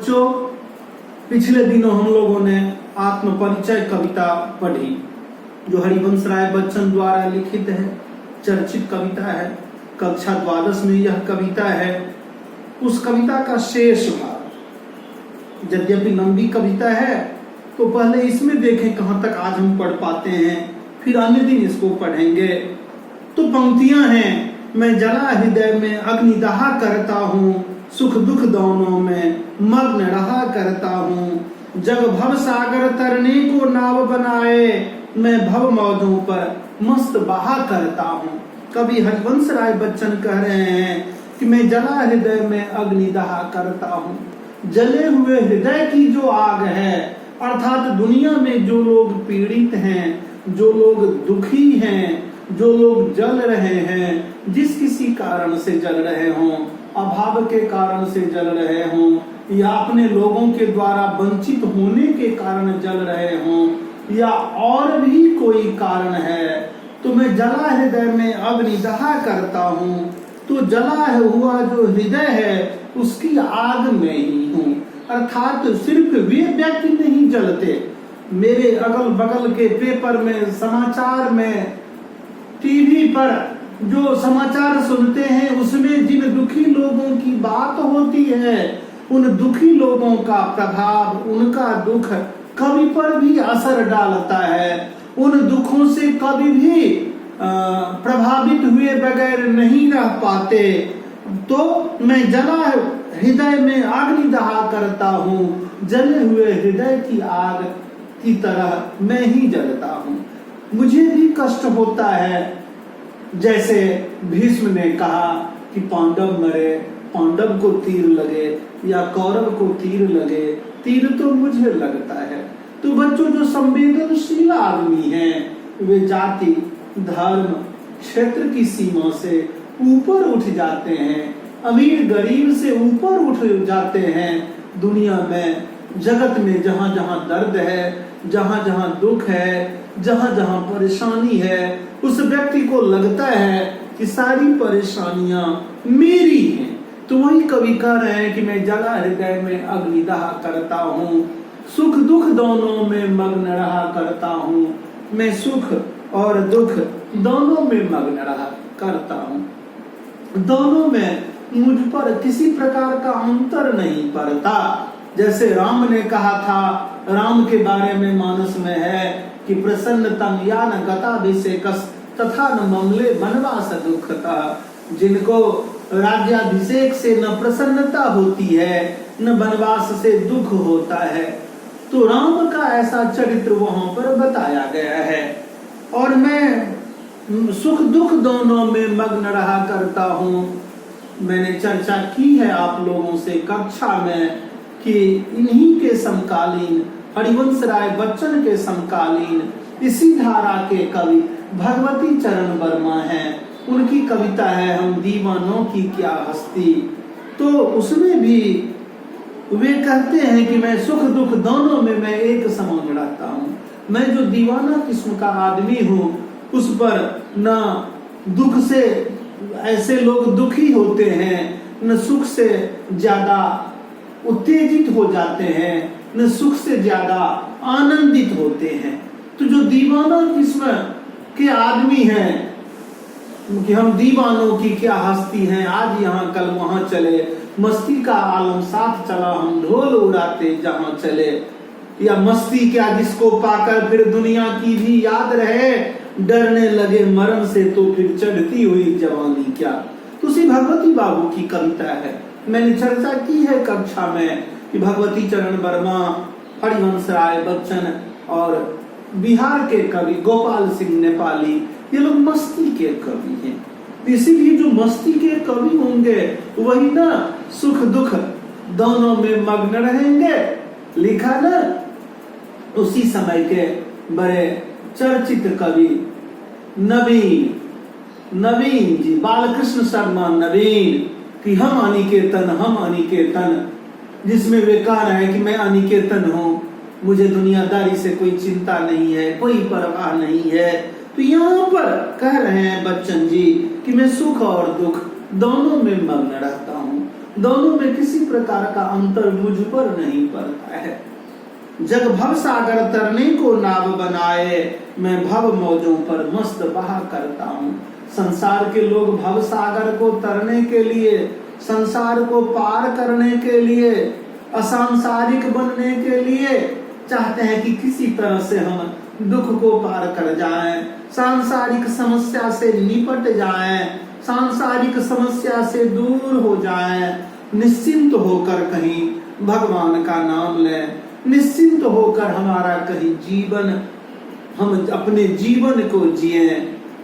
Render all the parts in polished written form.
बच्चों, पिछले दिनों हम लोगों ने आत्मपरिचय कविता पढ़ी जो हरिवंश राय बच्चन द्वारा लिखित है, चर्चित कविता है। कक्षा द्वादश में यह कविता है। उस कविता का शेष भाग, यद्यपि लंबी कविता है, तो पहले इसमें देखें कहां तक आज हम पढ़ पाते हैं, फिर अन्य दिन इसको पढ़ेंगे। तो पंक्तियां हैं, मैं जला हृदय में अग्निदाह करता हूँ, सुख दुख दोनों में मग्न रहा करता हूँ। जग भव सागर तरने को नाव बनाए, मैं भव मौजों पर मस्त बहा करता हूँ। कवि हरिवंश राय बच्चन कह रहे हैं कि मैं जला हृदय में अग्निदाह करता हूँ। जले हुए हृदय की जो आग है, अर्थात दुनिया में जो लोग पीड़ित हैं, जो लोग दुखी हैं, जो लोग जल रहे हैं, जिस किसी कारण से जल रहे हों, अभाव के कारण से जल रहे हों, या अपने लोगों के द्वारा वंचित होने के कारण जल रहे हों, या और भी कोई कारण है, तो मैं जला हृदय में अग्निदाह करता हूँ। तो जला हुआ जो हृदय है उसकी आग में ही हूँ। अर्थात सिर्फ वे व्यक्ति नहीं जलते, मेरे अगल बगल के पेपर में, समाचार में, टीवी पर जो समाचार सुनते हैं उसमें जिन दुखी लोगों की बात होती है, उन दुखी लोगों का प्रभाव, उनका दुख कवि पर भी असर डालता है। उन दुखों से कभी भी प्रभावित हुए बगैर नहीं रह पाते। तो मैं जला हृदय में अग्निदाह करता हूँ, जले हुए हृदय की आग की तरह मैं ही जलता हूँ। मुझे भी कष्ट होता है, जैसे भीष्म ने कहा कि पांडव मरे, पांडव को तीर लगे या कौरव को तीर लगे, तीर तो मुझे लगता है। तो बच्चों, जो संवेदनशील आदमी हैं, वे जाति, धर्म, क्षेत्र की सीमा से ऊपर उठ जाते हैं, अमीर गरीब से ऊपर उठ जाते हैं। दुनिया में, जगत में जहां जहां दर्द है, जहां जहां दुख है, जहां जहां परेशानी है, उस व्यक्ति को लगता है कि सारी परेशानियां मेरी हैं। तो वही कवि कह रहे हैं कि मैं जला हृदय में अग्निदाह करता हूँ, सुख दुख दोनों में मग्न रहा करता हूँ। मैं सुख और दुख दोनों में मग्न रहा करता हूँ, दोनों में मुझ पर किसी प्रकार का अंतर नहीं पड़ता। जैसे राम ने कहा था, राम के बारे में मानस में है कि प्रसन्नतम या न गताभिषेकस् तथा न ममले वनवास दुःखता। जिनको राज्याभिषेक से न प्रसन्नता होती है, न वनवास से दुख होता है। तो राम का ऐसा चरित्र वहां पर बताया गया है। और मैं सुख दुख दोनों में मग्न रहा करता हूँ। मैंने चर्चा की है आप लोगों से कक्षा में कि इन्हीं के समकालीन, हरिवंश राय बच्चन के समकालीन इसी धारा के कवि भगवती चरण वर्मा हैं। उनकी कविता है हम दीवानों की क्या हस्ती। तो उसमें भी वे कहते हैं कि मैं सुख दुख दोनों में मैं एक समान रहता हूँ। मैं जो दीवाना किस्म का आदमी हूँ, उस पर न दुख से, ऐसे लोग दुखी होते हैं, न सुख से ज्यादा उत्तेजित हो जाते हैं, न सुख से ज्यादा आनंदित होते हैं। तो जो दीवाना किस्म के आदमी हैं कि हम दीवानों की क्या हस्ती हैं, आज यहाँ कल वहां चले, मस्ती का आलम साथ चला, हम ढोल उड़ाते जहां चले। या मस्ती क्या जिसको पाकर फिर दुनिया की भी याद रहे, डरने लगे मरण से तो फिर चढ़ती हुई जवानी क्या। तो श्री भगवती बाबू की कविता है। मैंने चर्चा की है कक्षा में कि भगवती चरण वर्मा, हरिवंश राय बच्चन और बिहार के कवि गोपाल सिंह नेपाली, ये लोग मस्ती के कवि हैं। इसीलिए जो मस्ती के कवि होंगे वही ना सुख दुख दोनों में मग्न रहेंगे। लिखा ना उसी समय के बड़े चर्चित कवि नवीन जी, बालकृष्ण शर्मा नवीन, कि हम अनिकेतन, हम अनिकेतन, जिसमें वे कह रहे हैं कि मैं अनिकेतन हूँ, मुझे दुनियादारी से कोई चिंता नहीं है, कोई परवाह नहीं है। तो यहाँ पर कह रहे हैं बच्चन जी कि मैं सुख और दुख दोनों में मग्न रहता हूँ। दोनों में किसी प्रकार का अंतर मुझ पर नहीं पड़ता है। जग भव सागर तरने को नाव बनाए, मैं भव मौजों पर मस्त बहा करता हूँ। संसार के लोग भव सागर को तरने के लिए, संसार को पार करने के लिए, असंसारिक बनने के लिए चाहते हैं कि किसी तरह से हम दुख को पार कर जाएं, सांसारिक समस्या से निपट जाएं, सांसारिक समस्या से दूर हो जाएं, निश्चिंत होकर कहीं भगवान का नाम लें, निश्चिंत होकर हमारा कहीं जीवन, हम अपने जीवन को जिए।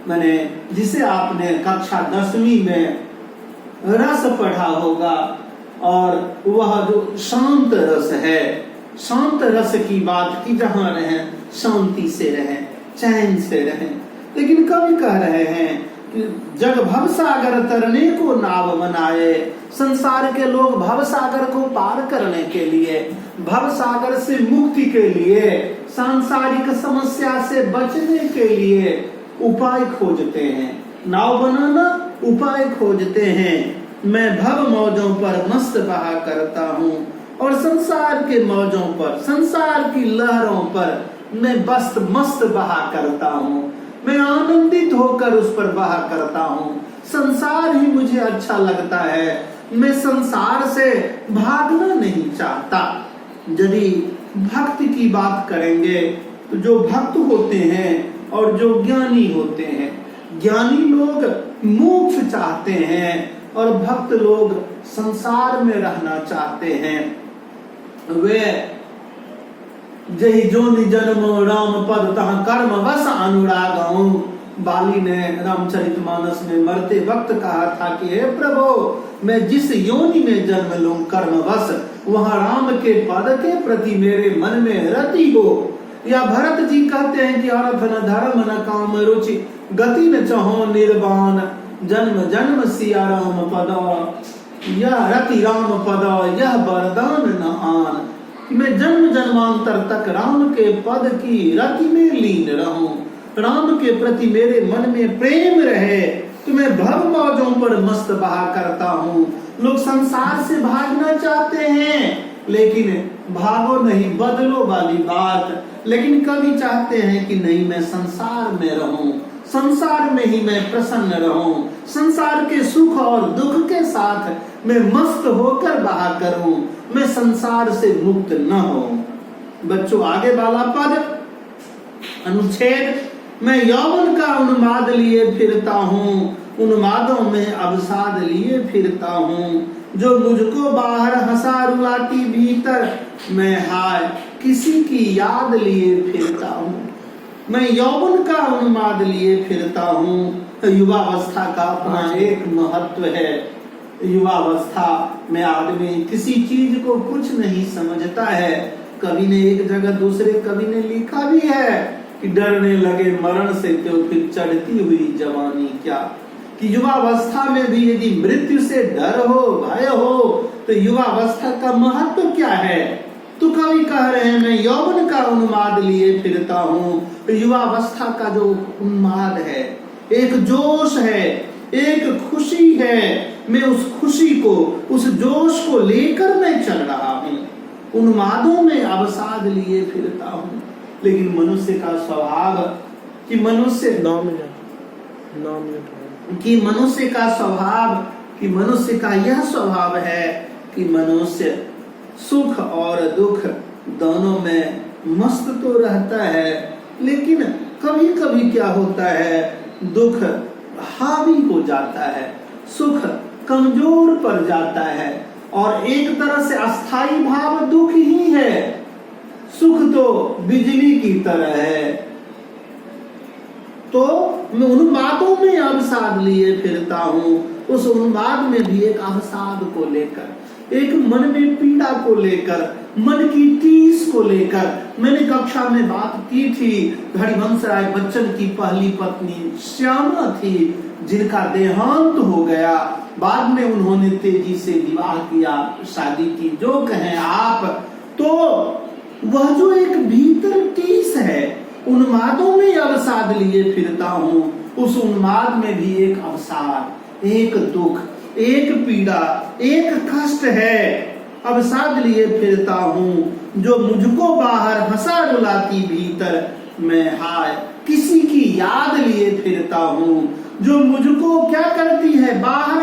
मैंने जिसे आपने कक्षा 10वीं में रस पढ़ा होगा, और वह जो शांत रस है, शांत रस की बात की, जहां रहे शांति से रहे, चैन से रहे। लेकिन कवि कह रहे हैं कि जग भव सागर तरने को नाव बनाए, संसार के लोग भव सागर को पार करने के लिए, भव सागर से मुक्ति के लिए, सांसारिक समस्या से बचने के लिए उपाय खोजते हैं। नाव बनाना उपाय खोजते हैं। मैं भव मौजों पर मस्त बहा करता हूँ, और संसार के मौजों पर, संसार की लहरों पर मैं मस्त बहा करता हूँ। मैं आनंदित होकर उस पर बहा करता हूँ। संसार ही मुझे अच्छा लगता है, मैं संसार से भागना नहीं चाहता। यदि भक्ति की बात करेंगे तो जो भक्त होते हैं और जो ज्ञानी होते हैं, ज्ञानी लोग मोक्ष चाहते हैं और भक्त लोग संसार में रहना चाहते हैं। वे जही जोनि जन्म राम पद तहाँ कर्म वश अनुराग। बाली ने रामचरितमानस में मरते वक्त कहा था कि हे प्रभु, मैं जिस योनि में जन्म लूं कर्मवश, वहां राम के पद के प्रति मेरे मन में रति हो। या भरत जी कहते हैं कि अर्थ न धर्म न काम रुचि, गति न चाहो निर्वाण, जन्म जन्म सिया राम पद, यह रति राम पद, यह वरदान न आन। कि मैं जन्म जन्मांतर तक राम के पद की रति में लीन रहूं, राम के प्रति मेरे मन में प्रेम रहे, तो मैं भव मौजों पर मस्त बहा करता हूँ। लोग संसार से भागना चाहते हैं, लेकिन भागो नहीं, बदलो वाली बात। लेकिन कवि चाहते हैं कि नहीं, मैं संसार में रहूं, संसार में ही मैं प्रसन्न रहूं, संसार के सुख और दुख के साथ मैं मस्त होकर बहा करूं, मैं संसार से मुक्त न हो। बच्चों, आगे वाला पद अनुच्छेद, मैं यौवन का उन्माद लिए फिरता हूँ, उन्मादों में अवसाद लिए फिरता हूँ। जो मुझको बाहर हंसा रुलाती भीतर, मैं हाय किसी की याद लिए फिरता हूँ। मैं यौवन का उन्माद लिए फिरता हूँ। युवावस्था का अपना एक महत्व है। युवावस्था में आदमी किसी चीज को कुछ नहीं समझता है। कवि ने एक जगह, दूसरे कवि ने लिखा भी है कि डरने लगे मरण से तो फिर चढ़ती हुई जवानी क्या। कि युवावस्था में भी यदि मृत्यु से डर हो, भय हो, तो युवावस्था का महत्व क्या है। तो कवि कह रहे हैं, मैं यौवन का उन्माद लिए फिरता हूँ। तो युवावस्था का जो उन्माद है, एक जोश है, एक खुशी है, मैं उस खुशी को, उस जोश को लेकर मैं चल रहा हूँ। उन्मादों में अवसाद लिए फिरता हूँ। लेकिन मनुष्य का स्वभाव कि मनुष्य का यह स्वभाव है कि मनुष्य सुख और दुख दोनों में मस्त तो रहता है, लेकिन कभी कभी क्या होता है, दुख हावी हो जाता है, सुख कमजोर पड़ जाता है। और एक तरह से अस्थाई भाव दुख ही है, सुख तो बिजली की तरह है। तो मैं उन्मादों में अवसाद लिए फिरता हूँ। उस उन्माद में भी एक अवसाद को लेकर, एक मन में पीड़ा को लेकर, मन की टीस को लेकर। मैंने कक्षा में बात की थी, हरिवंश राय बच्चन की पहली पत्नी श्यामा थी, जिनका देहांत हो गया। बाद में उन्होंने तेजी से विवाह किया, शादी की, जो कहें आप। तो वह जो एक भीतर टीस है, उन्मादों में अवसाद लिए फिरता हूँ, उस उन्माद में भी एक अवसाद, एक दुख, एक पीड़ा, एक कष्ट है, अब साथ लिए फिरता हूँ। जो मुझको बाहर हंसा रुलाती भीतर, मैं हाय किसी की याद लिए फिरता हूँ। जो मुझको क्या करती है, बाहर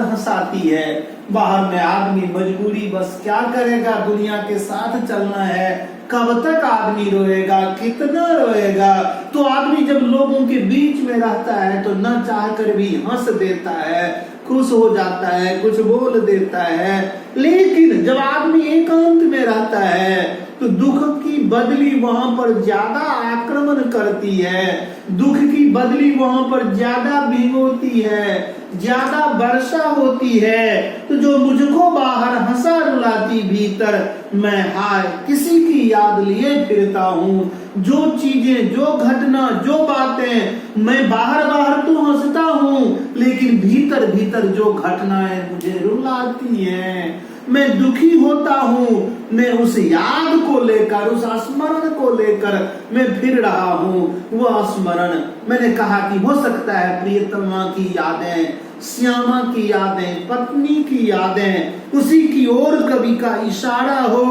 हंसाती है। बाहर में आदमी मजबूरी, बस क्या करेगा, दुनिया के साथ चलना है। कब तक आदमी रोएगा, कितना रोएगा। तो आदमी जब लोगों के बीच में रहता है तो न चाहकर भी हंस देता है, खुश हो जाता है, कुछ बोल देता है। लेकिन जब आदमी एकांत में रहता है तो दुख की बदली वहां पर ज्यादा आक्रमण करती है, दुख की बदली वहां पर ज्यादा भिगोती है, ज्यादा वर्षा होती है। तो जो मुझको बाहर हंसा रुलाती भीतर, मैं हाय किसी की याद लिए फिरता हूँ। जो चीजें, जो घटना, जो बातें, मैं बाहर तो हंसता हूँ, लेकिन भीतर भीतर जो घटनाएं मुझे रुलाती हैं, मैं दुखी होता हूँ। मैं उस याद को लेकर, उस स्मरण को लेकर मैं फिर रहा हूँ। वह स्मरण, मैंने कहा कि हो सकता है प्रियतमा की यादें, श्यामा की यादें, पत्नी की यादें, उसी की ओर कवि का इशारा हो।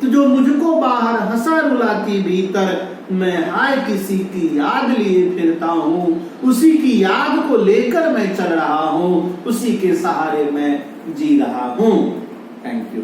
तो जो मुझको बाहर हंसा रुलाती भीतर, मैं हाय किसी की याद लिए फिरता हूँ। उसी की याद को लेकर मैं चल रहा हूँ, उसी के सहारे मैं जी रहा हूँ। Thank you.